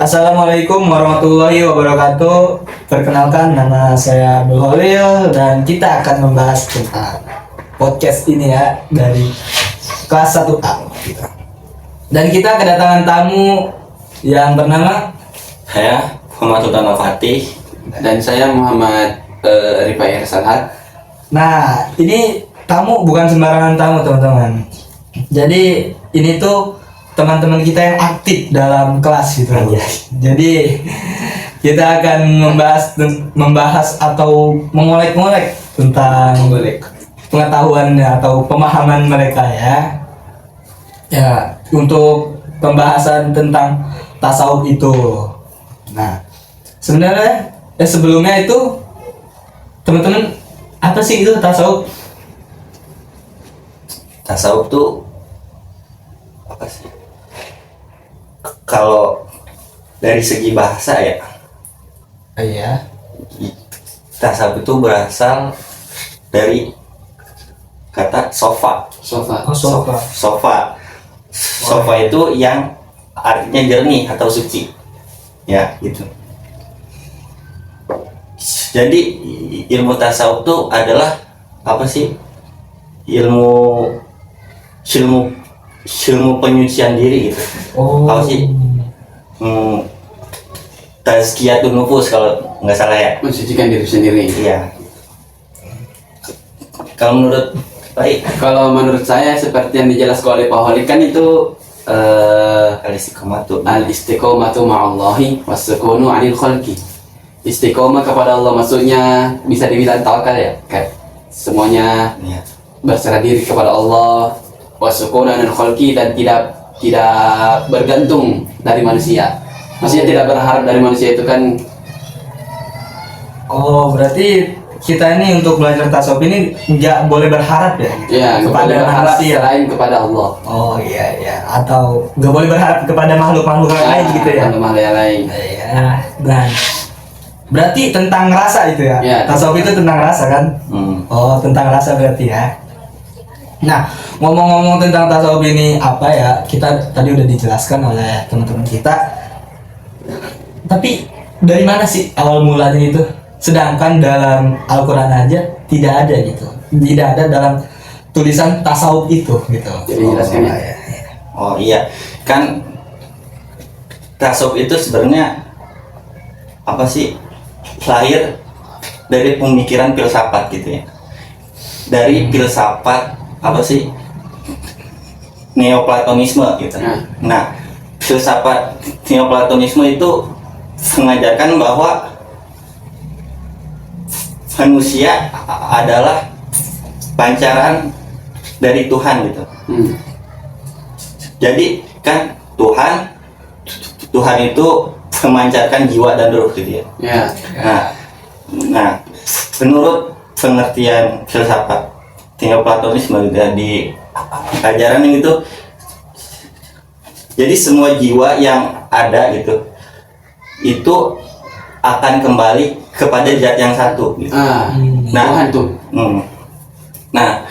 Assalamualaikum warahmatullahi wabarakatuh. Perkenalkan, nama saya Abdul Holil dan kita akan membahas tentang podcast ini ya dari kelas 1A gitu. Dan kita kedatangan tamu yang bernama Saya Muhammad Utama Fatih. Dan saya Muhammad Rifai Ersalhat. Nah, ini tamu bukan sembarangan tamu, teman-teman. Jadi ini tuh teman-teman kita yang aktif dalam kelas gitu aja. Jadi kita akan membahas atau mengolek-ngolek tentang pengetahuannya atau pemahaman mereka ya. Ya, untuk pembahasan tentang tasawuf itu. Nah, sebenarnya sebelumnya itu teman-teman, apa sih itu tasawuf? Tasawuf tuh apa sih? Kalau dari segi bahasa ya, Iya. tasawuf itu berasal dari kata sofa. Sofa. Oh, sofa. Sofa itu yang artinya jernih atau suci. Ya, gitu. Jadi ilmu tasawuf itu adalah apa sih? Ilmu penyucian diri gitu. Oh. Apa sih? Tazkiyatun nufus kalau nggak salah ya. Mensucikan diri sendiri. Iya. Kalau menurut baik Kalau menurut saya seperti yang dijelaskan oleh Pak Holil kan itu al-istiqomatu. al-istiqomatu ma'allahi was-sukunu 'anil khalqi. Istiqomah kepada Allah maksudnya bisa dibilang tawakal ya. Kayak semuanya Ya. berserah diri kepada Allah, was-sukunu 'anil khalqi, dan tidak bergantung dari manusia. Maksudnya tidak berharap dari manusia itu kan. Oh, berarti kita ini untuk belajar tasawuf ini nggak boleh berharap ya? Ya, nggak Kepada boleh berharap manusia. selain kepada Allah. Oh iya, atau nggak boleh berharap kepada makhluk-makhluk yang lain gitu ya? Makhluk yang lain. Iya. Dan berarti tentang rasa itu ya? Ya. Tasawuf itu tentang rasa kan? Oh, tentang rasa berarti ya. Nah, ngomong-ngomong tentang tasawuf ini apa ya? Kita tadi udah dijelaskan oleh teman-teman kita. Tapi dari mana sih awal mulanya itu? Sedangkan dalam Al-Quran aja tidak ada gitu. Tidak ada dalam tulisan tasawuf itu gitu. Jadi jelaskan ya. Iya. Oh iya, kan tasawuf itu sebenarnya apa sih? Lahir dari pemikiran filsafat gitu ya. Dari filsafat apa sih? Neoplatonisme gitu. Nah, filsafat Neoplatonisme itu mengajarkan bahwa manusia adalah pancaran dari Tuhan gitu. Jadi kan Tuhan itu memancarkan jiwa dan ruh gitu ya. Ya. Nah, menurut pengertian filsafat Neoplatonisme gitu ya, di ajaran itu, jadi semua jiwa yang ada gitu itu akan kembali kepada zat yang satu gitu. Tuhan tuh. Nah,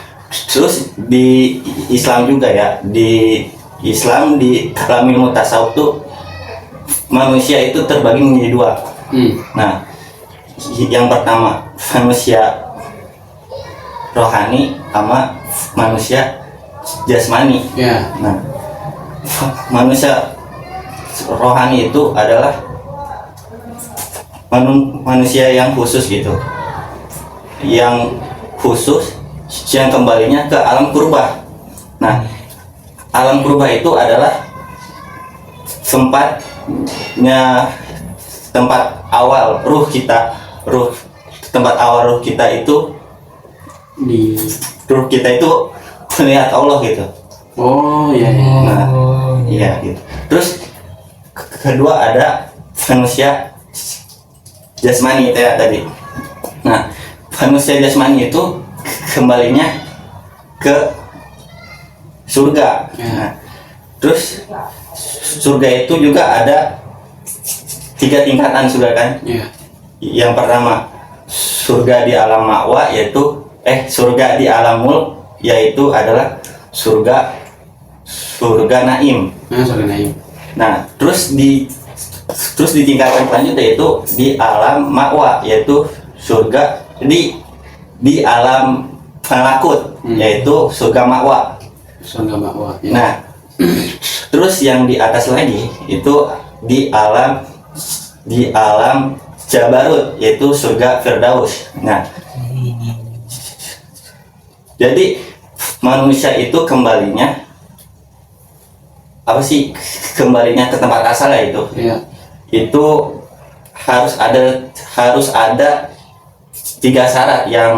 terus di Islam juga ya, di Islam di dalam ilmu tasawuf tuh manusia itu terbagi menjadi dua. Nah, yang pertama manusia rohani sama manusia jasmani. Ya. Nah, manusia rohani itu adalah manusia yang khusus gitu, yang khusus yang kembalinya ke alam purba. Nah, alam purba itu adalah tempat awal ruh kita, tempat awal ruh kita itu melihat Allah gitu. Oh iya. Nah, iya gitu. Terus kedua ada manusia jasmani itu ya tadi. Nah, manusia jasmani itu kembalinya ke surga. Nah, terus surga itu juga ada 3 tingkatan surga kan. Yang pertama surga di alam ma'wa, yaitu surga di alam mulk, yaitu adalah surga naim. Surga naim. Nah, terus di terus ditingkatkan selanjutnya yaitu di alam ma'wa, yaitu surga di alam malakut, yaitu surga ma'wa. Surga ma'wa. Ya. Nah, terus yang di atas lagi itu di alam Jabarut, yaitu surga Firdaus. Nah, jadi manusia itu kembalinya apa sih? Kembalinya ke tempat asal ya itu. Iya. Itu harus ada 3 syarat yang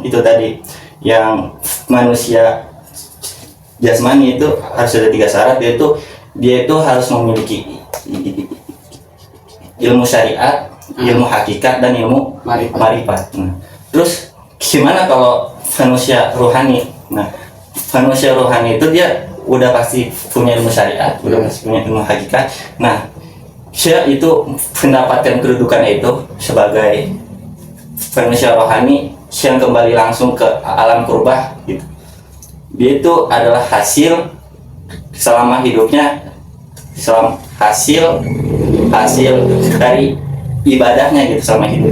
itu tadi, yang manusia jasmani itu harus ada 3 syarat, yaitu dia itu harus memiliki ilmu syariat, ilmu hakikat, dan ilmu marifat. Nah, terus gimana kalau manusia rohani? Nah, manusia rohani itu dia udah pasti punya ilmu syariat, udah pasti punya ilmu hakikat. Nah, dia itu mendapatkan kedudukannya itu sebagai manusia rohani yang kembali langsung ke alam kurbah gitu. Dia itu adalah hasil selama hidupnya, hasil dari ibadahnya gitu selama hidup.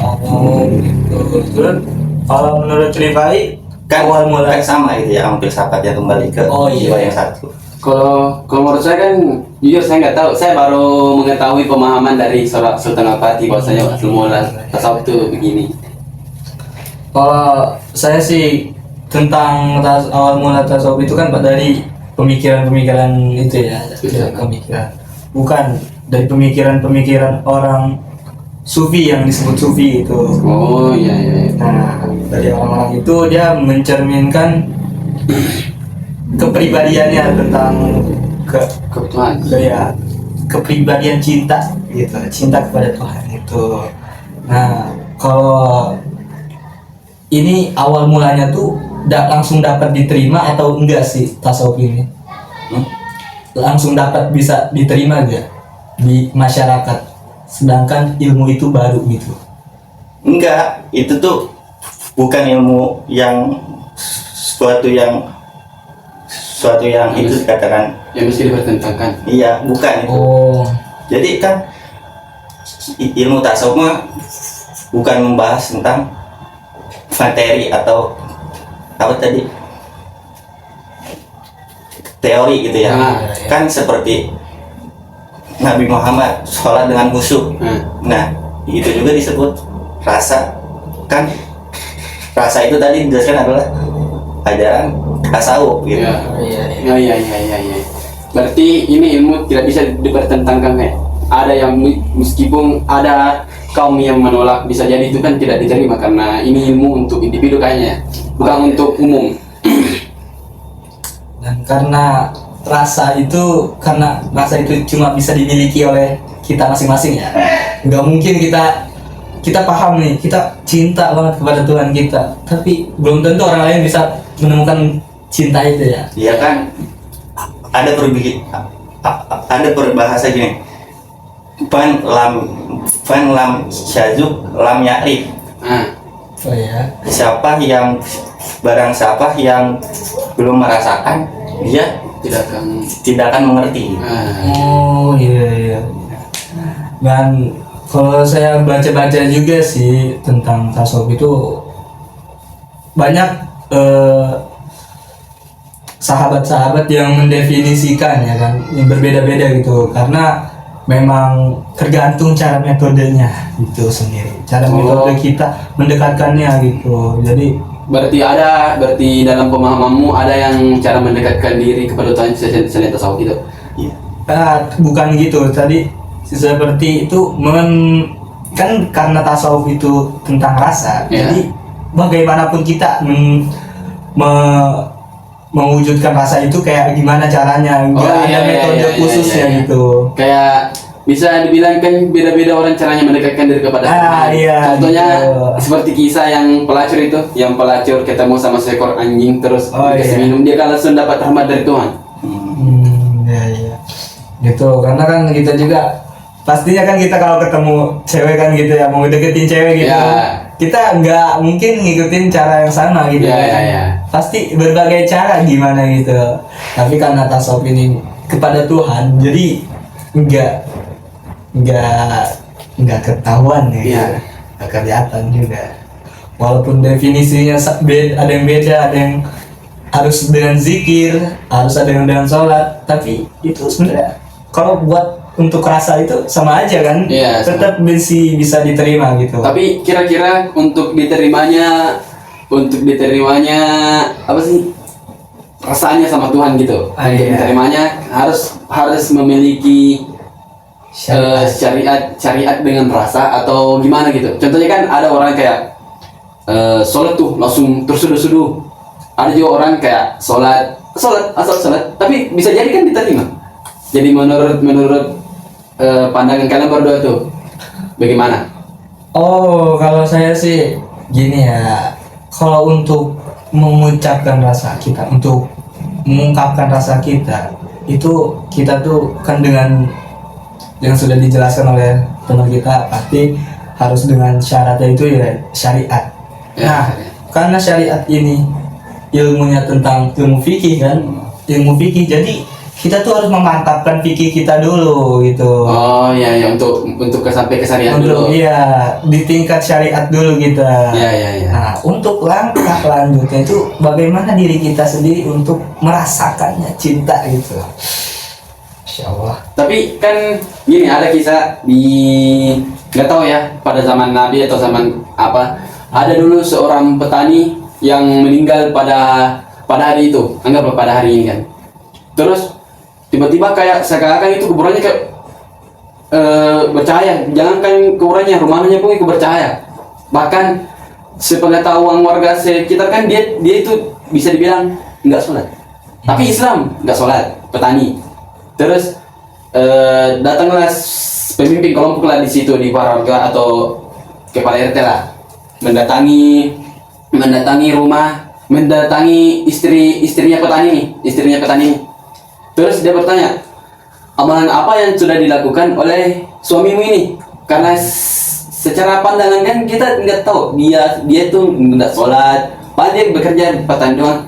Oh gitu. Terus kalau menurut Rifai Kan awal mula sama gitu ya, hampir sahabat yang kembali ke jiwa yang satu. Kalau menurut saya kan jujur saya nggak tahu, saya baru mengetahui pemahaman dari Sultan Al-Fatih bahwasanya asal mula tasawuf itu begini. kalau saya sih tentang awal mula tasawuf itu kan dari pemikiran-pemikiran itu ya, Iya. pemikiran. Bukan dari pemikiran-pemikiran orang sufi yang disebut sufi itu. Oh iya iya. Nah, dari orang-orang itu dia mencerminkan kepribadiannya tentang Kebetulan. kepribadian cinta gitu, cinta kepada Tuhan itu. Nah, kalau ini awal mulanya tuh langsung dapat diterima atau enggak sih tasawuf ini? Langsung dapat bisa diterima enggak di masyarakat? Sedangkan ilmu itu baru gitu. Enggak, itu tuh bukan ilmu yang suatu yang itu dikatakan. Yang mesti dipertentangkan. Iya, bukan itu. Oh, Jadi kan ilmu tasawuf mah bukan membahas tentang materi atau apa tadi, teori gitu ya. Ah, iya. Kan seperti Nabi Muhammad sholat dengan khusyuk. Nah, itu juga disebut rasa. Kan rasa itu tadi dijelaskan adalah ajaran tasawuf gitu. Iya. Iya. Berarti ini ilmu tidak bisa dipertentangkan kayak. Ada yang meskipun ada kaum yang menolak, bisa jadi itu kan tidak diterima karena ini ilmu untuk individu kayaknya, bukan untuk umum. dan karena rasa itu cuma bisa dimiliki oleh kita masing-masing ya. Nggak mungkin kita paham nih, kita cinta banget kepada Tuhan kita, tapi belum tentu orang lain bisa menemukan cinta itu ya. Iya kan, ada peribahasa gini, fan lam syazuk lam ya'rif. Oh ya. Barang siapa yang belum merasakan, dia tidak akan mengerti. Oh iya. Dan kalau saya baca-baca juga sih tentang tasawuf itu banyak sahabat-sahabat yang mendefinisikan ya kan, yang berbeda-beda gitu, karena memang tergantung cara metodenya itu sendiri, cara metode kita mendekatkannya gitu. Jadi Berarti dalam pemahamanmu ada yang cara mendekatkan diri kepada Tuhan selain tasawuf itu? Iya. bukan gitu tadi, seperti itu kan karena tasawuf itu tentang rasa. Iya. Jadi bagaimanapun kita mewujudkan rasa itu kayak gimana caranya, nggak ada metode khususnya gitu. Kayak bisa dibilang kan beda-beda orang caranya mendekatkan diri kepada Tuhan. Iya, Contohnya gitu. seperti kisah yang pelacur ketemu sama seekor anjing terus dikasih minum, dia kan langsung dapat rahmat dari Tuhan. Iya. Gitu, karena kan kita juga pastinya kan kita kalau ketemu cewek kan gitu ya, mau deketin cewek gitu. Ya. Kita nggak mungkin ngikutin cara yang sama gitu. Iya. Pasti berbagai cara gimana gitu. Tapi karena tasawuf ini kepada Tuhan, jadi nggak nggak ketahuan ya, Iya. nggak kelihatan juga. Walaupun definisinya ada yang beda, ada yang harus dengan zikir, harus ada yang dengan sholat, tapi itu sebenarnya kalau buat untuk rasa itu sama aja kan, Iya, sama. tetap bisa diterima gitu. Tapi kira-kira untuk diterimanya apa sih rasanya sama Tuhan gitu? Ah, Untuk iya. diterimanya harus memiliki Syariat. syariat dengan rasa atau gimana gitu. Contohnya kan ada orang kayak sholat tuh langsung tersuduh-suduh. Ada juga orang kayak sholat asal sholat, tapi bisa jadi kan diterima. Jadi menurut pandangan kalian berdua tuh bagaimana? Oh, kalau saya sih gini ya, kalau untuk mengucapkan rasa kita, untuk mengungkapkan rasa kita, itu kita tuh kan dengan yang sudah dijelaskan oleh teman kita, pasti harus dengan syaratnya itu ya syariat. Ya, Nah, syariat. karena syariat ini ilmunya tentang ilmu fikih kan, ilmu fikih, jadi kita tuh harus memantapkan fikih kita dulu gitu. Oh iya ya, untuk sampai ke syariat Untuk dulu. iya di tingkat syariat dulu kita. Iya. Nah, untuk langkah lanjutnya itu bagaimana diri kita sendiri untuk merasakannya cinta gitu. Insya Allah. Tapi kan gini, ada kisah di nggak tahu ya pada zaman Nabi atau zaman apa, ada dulu seorang petani yang meninggal pada hari itu, anggaplah pada hari ini kan. Terus tiba-tiba kayak seakan-akan itu kuburannya kayak bercahaya, jangankan kuburannya, rumahnya pun ikut bercahaya. Bahkan sepengetahuan warga sekitar kan dia itu bisa dibilang nggak sholat, tapi Islam nggak sholat, petani. Terus datanglah pemimpin kelompok lah di situ, di warga atau kepala RT lah, mendatangi rumah, mendatangi istrinya petani nih. Terus dia bertanya, amalan apa yang sudah dilakukan oleh suamimu ini? Karena secara pandangan kan kita nggak tahu dia tuh nggak sholat, padahal dia bekerja petani doang.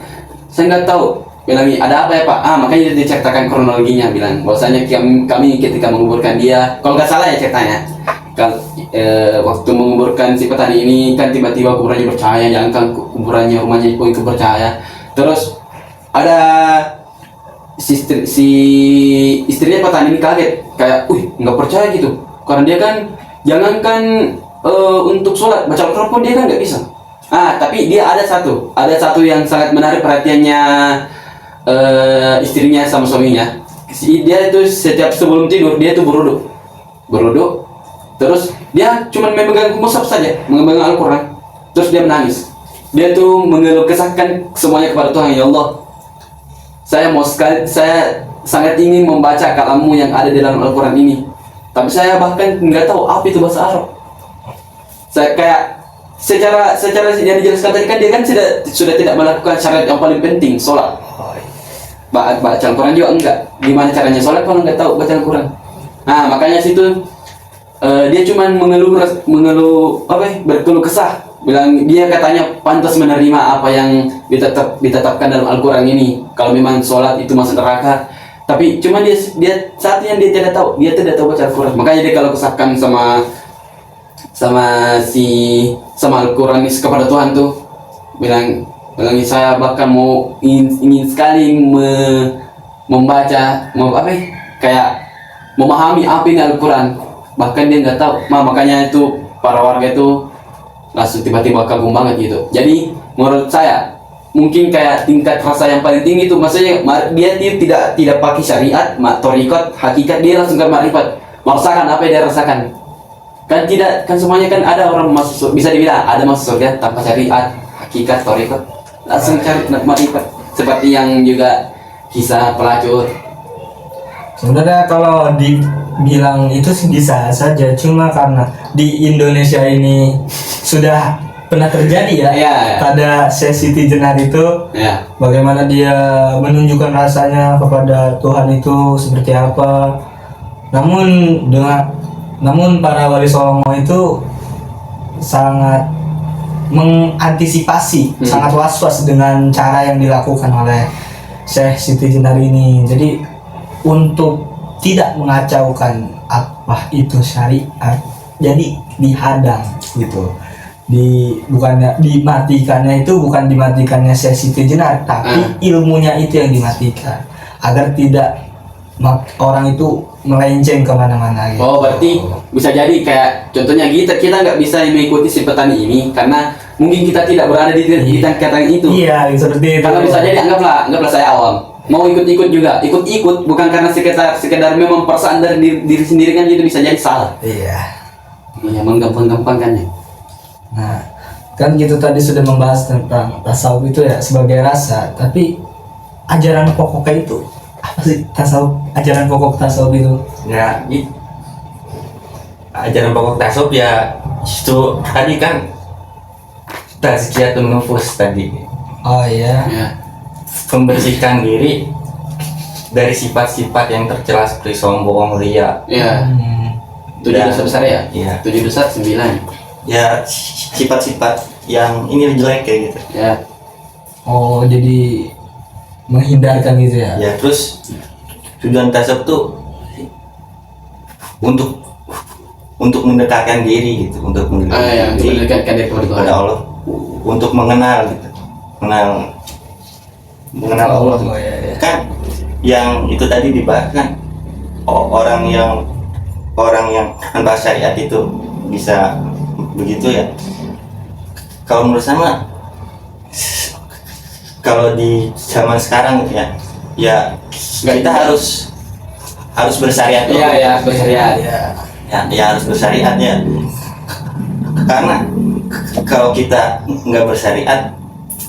Saya nggak tahu. Bilang, ada apa ya Pak? Makanya dia diceritakan kronologinya, bilang bahwasanya kami ketika menguburkan dia, kalau nggak salah ya ceritanya, waktu menguburkan si petani ini kan tiba-tiba kuburannya bercahaya, jangan kuburannya rumahnya pun ikut bercahaya. Terus ada si istrinya petani ini kaget, kayak, nggak percaya gitu, karena dia kan jangankan untuk sholat, baca Al-Quran pun dia kan nggak bisa. Tapi dia ada satu yang sangat menarik perhatiannya istrinya sama suaminya. Dia itu setiap sebelum tidur dia itu beruduk, terus dia cuma memegang mushaf saja, memegang Al-Quran, terus dia menangis. Dia tuh mengeluh kesahkan semuanya kepada Tuhan. Ya Allah, saya sangat ingin membaca kalammu yang ada di dalam Al-Quran ini, tapi saya bahkan nggak tahu apa itu bahasa Arab. Saya kayak secara yang dijelaskan tadi kan dia kan sudah tidak melakukan syarat yang paling penting, sholat. Baca Al-Quran juga enggak. Gimana caranya sholat kalau nggak tahu baca Al-Quran? Makanya situ dia cuma berkeluh kesah, bilang dia katanya pantas menerima apa yang ditetapkan dalam Al-Quran ini, kalau memang sholat itu masuk neraka. Tapi cuma dia saat yang dia tidak tahu baca Al-Quran. Makanya dia kalau kesahkan sama Al-Quran ini kepada Tuhan tuh, bilang saya bahkan ingin sekali membaca, kayak memahami apa ini Al-Quran, bahkan dia nggak tahu. Makanya itu para warga itu langsung tiba-tiba kagum banget gitu. Jadi menurut saya mungkin kayak tingkat rasa yang paling tinggi itu, maksudnya dia tidak pakai syariat, thariqat, hakikat, dia langsung ke makrifat, merasakan apa yang dia rasakan. Kan semuanya kan ada orang masuk, bisa dibilang ada masuk surga tanpa syariat, hakikat, thariqat, langsung cari makrifat, seperti yang juga kisah pelacur. Sebenarnya kalau dibilang itu sih bisa saja, cuma karena di Indonesia ini sudah pernah terjadi ya, Ya. pada Siti Jenar itu, Ya. bagaimana dia menunjukkan rasanya kepada Tuhan itu seperti apa. Namun para wali songo itu sangat mengantisipasi, sangat was-was dengan cara yang dilakukan oleh Syekh Siti Jenar ini. Jadi untuk tidak mengacaukan apa itu syariat, jadi dihadang gitu. Bukannya dimatikannya itu bukan dimatikannya sesi kejenar, tapi ilmunya itu yang dimatikan agar tidak orang itu melenceng kemana-mana gitu. Oh, berarti bisa jadi kayak contohnya kita nggak bisa mengikuti si petani ini karena mungkin kita tidak berada di tingkatan itu. Iya, seperti itu. Karena bisa jadi anggaplah saya awam mau ikut juga ikut bukan karena sekedar memang perasaan dari diri sendiri kan, itu bisa jadi salah. Iya. Iya, menggampang-gampangkannya. Nah, kan gitu tadi sudah membahas tentang tasawuf itu ya sebagai rasa, tapi ajaran pokoknya itu apa sih tasawuf? Ajaran pokok tasawuf itu? Ya, ajaran pokok tasawuf ya itu tadi kan tazkiyatun nufus tadi. Oh iya. Ya. Membersihkan diri dari sifat-sifat yang tercela seperti sombong, ria. Iya. Hmm. 7 dosa besar ya? Iya. 7 dosa 9. Ya sifat-sifat yang ini jelek kayak gitu. Ya. Oh, jadi menghindarkan gitu ya? Ya terus tujuan tasawuf tuh untuk mendekatkan diri gitu, untuk Ya, untuk mendekatkan diri kepada Tuhan. kepada Allah, untuk mengenal gitu, mengenal Allah. Oh, iya, iya. Kan yang itu tadi dibahas kan, orang yang tanpa syariat itu bisa begitu ya. Kalau menurut saya, kalau di zaman sekarang ya kita harus bersyariat. Iya, ya, bersyariat. Ya harus bersyariat ya. Karena kalau kita nggak bersyariat,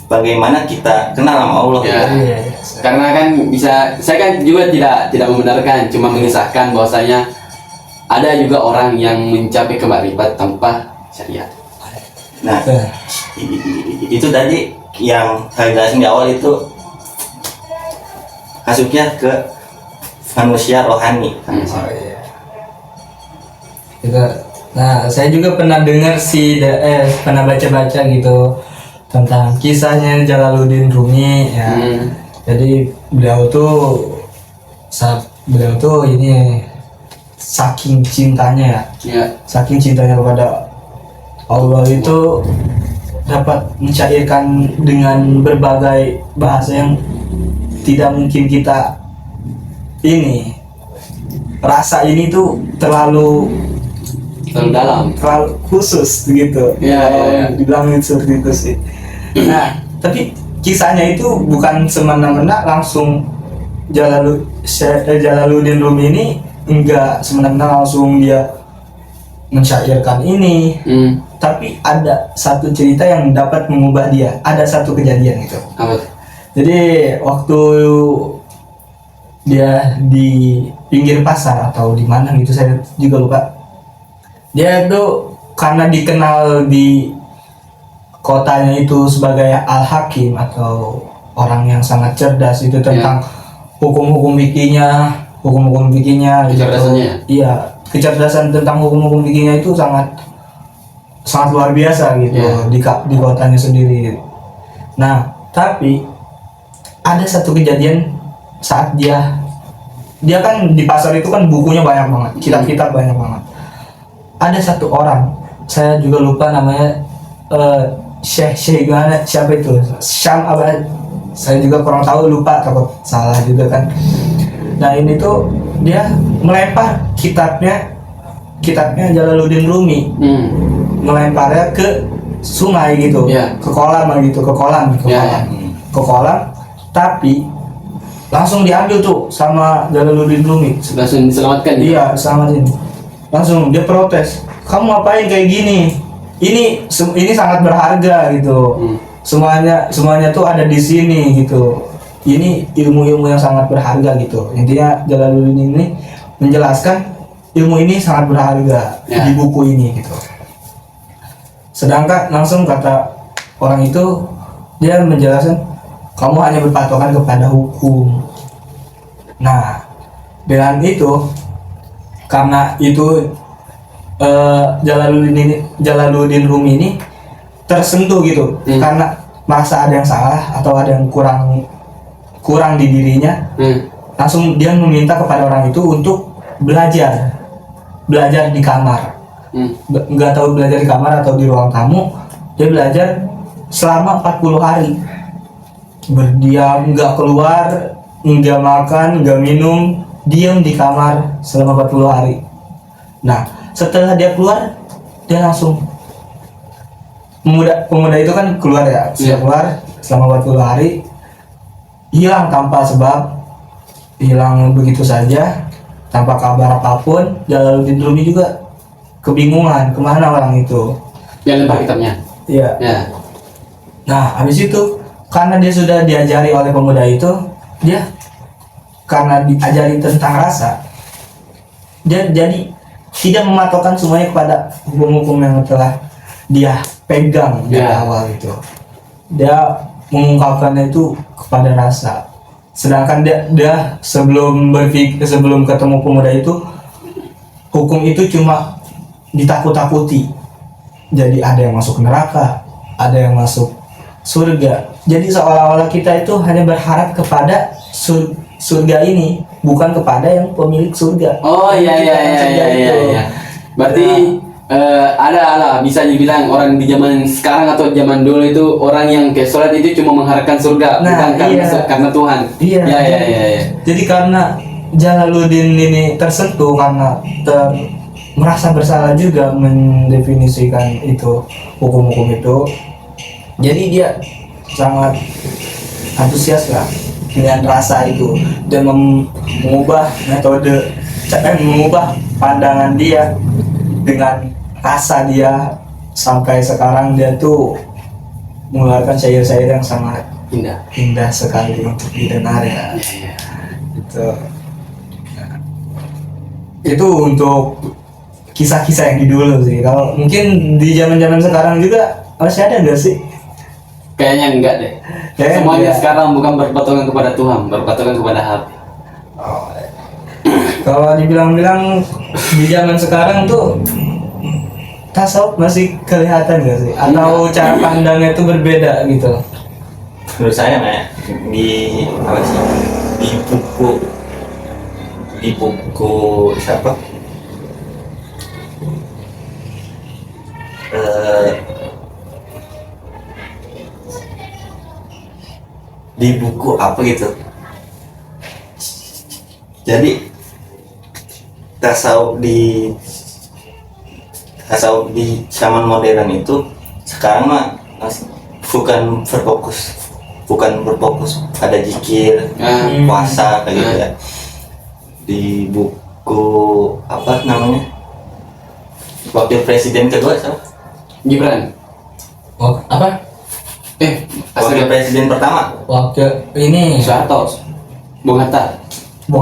bagaimana kita kenal sama Allah? Ya. Iya. Karena kan saya kan juga tidak membenarkan, cuma mengisahkan bahwasanya ada juga orang yang mencapai kemakrifat tanpa syariat. Nah, itu tadi yang saya jelasin di awal itu masuknya ke manusia rohani. Oh iya. Nah, saya juga pernah dengar pernah baca-baca gitu tentang kisahnya Jalaluddin Rumi ya. Jadi beliau tuh ini saking cintanya Ya. saking cintanya kepada Allah itu dapat mencairkan dengan berbagai bahasa yang tidak mungkin kita rasa ini tuh terlalu Dalam. terlalu khusus begitu. Ya. Dibilang seperti itu sih. Nah, tapi kisahnya itu bukan semena-mena langsung Jalaluddin Rumi ini enggak semena-mena langsung dia mensyairkan ini. Tapi ada satu cerita yang dapat mengubah dia. Ada satu kejadian gitu. Apa? Jadi waktu dia di pinggir pasar atau di mana gitu saya juga lupa. Dia tuh karena dikenal di kotanya itu sebagai Al-Hakim atau orang yang sangat cerdas itu tentang hukum-hukum fikihnya gitu. Kecerdasannya? Iya, kecerdasan tentang hukum-hukum fikihnya itu sangat luar biasa gitu di kotanya sendiri. Nah, tapi ada satu kejadian saat dia kan di pasar itu kan bukunya banyak banget, kitab-kitab banyak banget. Ada satu orang, saya juga lupa namanya, Syekh gimana, siapa itu? Syam apa? Saya juga kurang tahu, lupa, takut salah juga kan. Nah ini tuh dia melempar kitabnya Jalaluddin Rumi, melemparnya ke sungai gitu, ke kolam gitu, ke kolam, tapi langsung diambil tuh sama Jalaluddin Rumi. Langsung diselamatkan. Iya, selamatin. Langsung dia protes, kamu ngapain kayak gini? Ini sangat berharga gitu. Semuanya tuh ada di sini gitu. Ini ilmu-ilmu yang sangat berharga gitu. Intinya Jalaluddin ini menjelaskan ilmu ini sangat berharga di buku ini gitu. Sedangkan langsung kata orang itu, dia menjelaskan, kamu hanya berpatokan kepada hukum. Nah, dengan itu, karena itu Jalaluddin Rumi ini tersentuh gitu, karena merasa ada yang salah atau ada yang kurang di dirinya. langsung dia meminta kepada orang itu untuk belajar di kamar. Nggak tahu belajar di kamar atau di ruang tamu. Dia belajar selama 40 hari, berdiam, nggak keluar, nggak makan, nggak minum, diam di kamar selama 40 hari. Nah, setelah dia keluar, dia langsung pemuda itu kan keluar ya, sudah keluar selama 40 hari, hilang tanpa sebab, hilang begitu saja tanpa kabar apapun. Jalaluddin Rumi juga kebingungan kemana orang itu. Yang lempar kitabnya. Iya. Ya. Nah, habis itu karena dia sudah diajari oleh pemuda itu, dia karena diajari tentang rasa, dia jadi tidak mematokkan semuanya kepada hukum-hukum yang telah dia pegang dari awal itu. Dia mengungkapkannya itu kepada rasa. Sedangkan dia sebelum ketemu pemuda itu, hukum itu cuma ditakut-takuti. Jadi ada yang masuk neraka, ada yang masuk surga. Jadi seolah-olah kita itu hanya berharap kepada surga ini, bukan kepada yang pemilik surga. Oh iya. Berarti ada bisa dibilang orang di zaman sekarang atau zaman dulu itu orang yang ke sholat itu cuma mengharapkan surga, bukan karena Tuhan. Iya. Jadi karena Jalaluddin ini tersentuh karena merasa bersalah juga mendefinisikan itu hukum-hukum itu. Jadi dia sangat antusias lah dengan rasa itu dan mengubah metode, mengubah pandangan dia dengan rasa dia, sampai sekarang dia tuh mengeluarkan syair-syair yang sangat indah sekali untuk didengar ya. Gitu. Itu untuk kisah-kisah yang di dulu sih. Kalau mungkin di zaman-zaman sekarang juga masih ada nggak sih? Kayaknya enggak deh. Semuanya sekarang bukan berpatokan kepada Tuhan, berpatokan kepada hati. Kalau dibilang-bilang di zaman sekarang tuh tasawuf masih kelihatan nggak sih? Atau cara pandangnya itu berbeda gitu? Menurut saya di buku siapa? Di buku apa gitu. Jadi tasawuf di zaman modern itu sekarang mah bukan berfokus pada zikir, puasa kayak gitu ya. Di buku apa namanya, wakil presiden kedua siapa? Gibran. Oh, apa? Wakil presiden pertama. Wakil ini Soeharto. Bung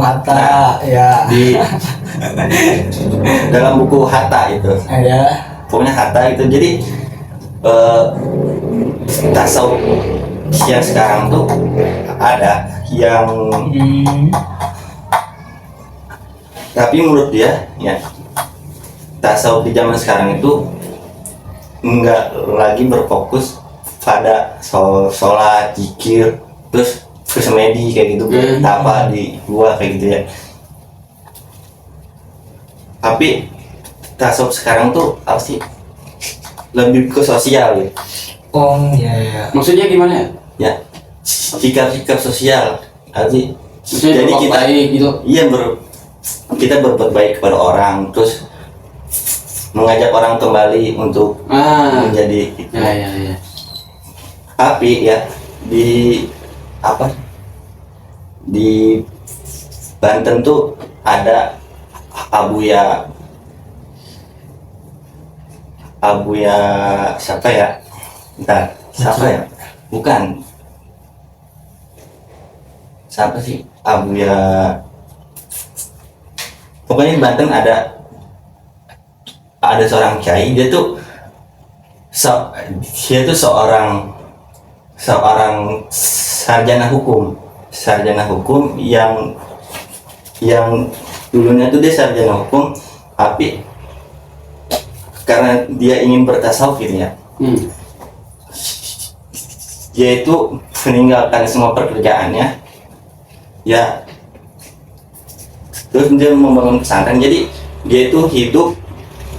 Hatta. Ya. Di dalam buku Hatta itu. Ya. Pokoknya Hatta itu. Jadi tasawuf yang sekarang tuh ada yang tapi menurut dia ya, tasawuf di zaman sekarang itu enggak lagi berfokus pada sholat, zikir, terus bersemedi kayak gitu, apa di gua kayak gitu ya. Tapi tasawuf sekarang tuh apa sih, lebih ke sosial gitu. Oh iya. Maksudnya gimana? Ya, sikap sosial. Jadi kita gitu. Iya, kita berbuat baik kepada orang, terus mengajak orang kembali untuk menjadi Ya. Tapi ya di Banten tuh ada Abuya siapa ya? Siapa ya? Bukan. Siapa sih? Abuya. Pokoknya di Banten ada seorang kiai, dia tuh seorang sarjana hukum yang dulunya tuh dia sarjana hukum, tapi karena dia ingin bertasawuf gitu ya, dia itu meninggalkan semua pekerjaannya ya, terus dia membangun pesantren. Jadi dia itu hidup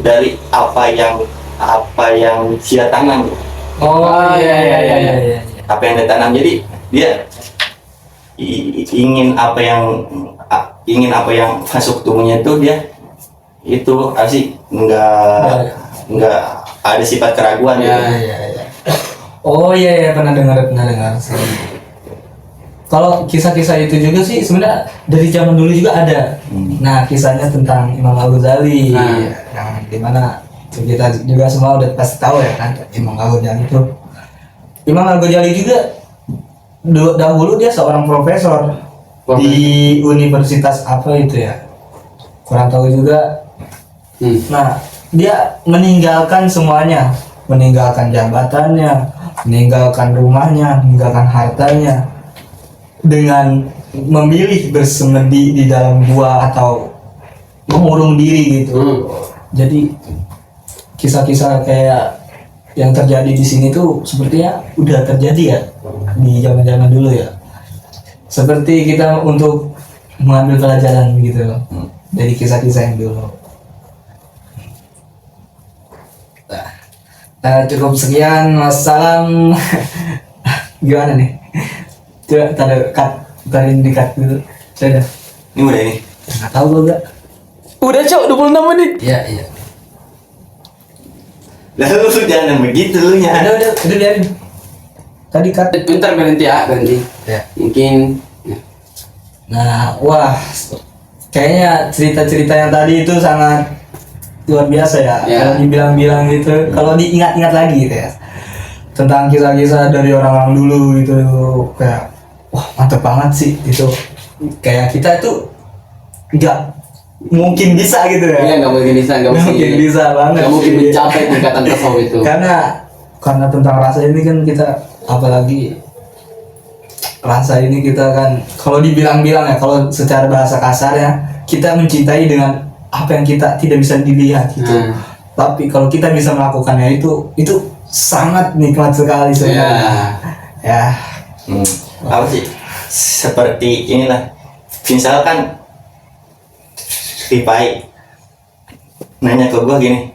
dari apa yang dia tanam, Oh iya. apa yang dia tanam. Jadi dia ingin apa yang masuk tubuhnya itu, dia itu apa sih, nggak ada sifat keraguan gitu. Iya. Oh iya, pernah dengar sih. Kalau kisah-kisah itu juga sih sebenarnya dari zaman dulu juga ada. Nah, kisahnya tentang Imam Al-Ghazali, yang dimana kita juga semua udah pasti tahu ya kan, Imam Al-Ghazali itu. Imam Al-Ghazali juga dahulu dia seorang profesor di universitas apa itu ya, kurang tahu juga. Nah, dia meninggalkan semuanya, meninggalkan jabatannya, meninggalkan rumahnya, meninggalkan hartanya, dengan memilih bersemedi di dalam gua atau mengurung diri gitu. Jadi kisah-kisah kayak yang terjadi di sini tuh sepertinya udah terjadi ya di zaman-zaman dulu ya. Seperti kita untuk mengambil pelajaran gitu dari kisah-kisah yang dulu. Cukup sekian, wassalam. Gimana nih? Coba taruh di cut dulu. Sudah. Ini udah ini. Nggak tahu gue gak. Udah cok 26 menit. Iya. Lalu lu jangan begitu lu nya. Udah biarin. Tadi cut. Bentar berhenti. Ya. Mungkin Nah, wah, kayaknya cerita-cerita yang tadi itu sangat luar biasa ya. Ya. Kalau dibilang-bilang gitu, kalau diingat-ingat lagi gitu ya, tentang kisah-kisah dari orang-orang dulu gitu, kayak wah mantep banget sih itu. Kayak kita tuh nggak mungkin bisa gitu ya. iya nggak mungkin Bisa banget. nggak mungkin sih. mencapai tingkatan tasawuf itu. karena tentang rasa ini kan kita, apalagi rasa ini kita kan, kalau dibilang-bilang ya, kalau secara bahasa kasarnya kita mencintai dengan apa yang kita tidak bisa dilihat gitu. Tapi kalau kita bisa melakukannya itu sangat nikmat sekali sebenarnya. Ya. Apa sih? Seperti inilah. Misalkan Ripai nanya ke gua gini,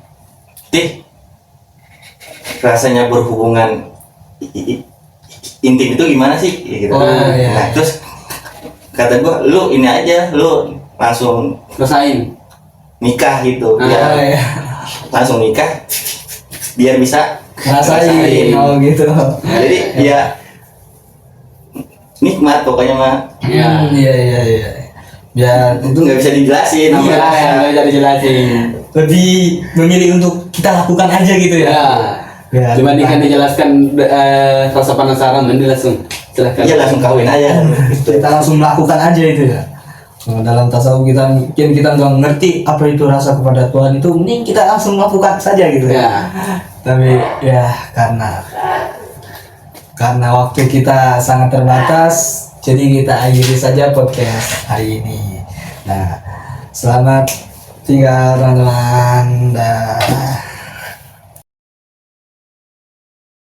Tih, rasanya berhubungan intim itu gimana sih? Gitu. Oh, iya. Nah, terus kata gua, lu ini aja, lu langsung Rasain. nikah gitu, biar Iya. langsung nikah, biar bisa Rasain gitu. Jadi ya nikmat pokoknya mah. Iya. Biar Itu nggak bisa dijelasin. Iya. Nggak bisa dijelasin. lebih memilih untuk kita lakukan aja gitu ya. Ya, Dibandingkan dijelaskan rasa penasaran, mending langsung silakan. Iya langsung kawin aja. kita langsung melakukan aja itu ya. Nah, dalam tasawuf kita mungkin kita nggak ngerti apa itu rasa kepada Tuhan, itu mending kita langsung melakukan saja gitu ya. Tapi ya karena waktu kita sangat terbatas, jadi kita akhiri saja podcast hari ini. Nah, selamat tinggal teman-teman. Dah.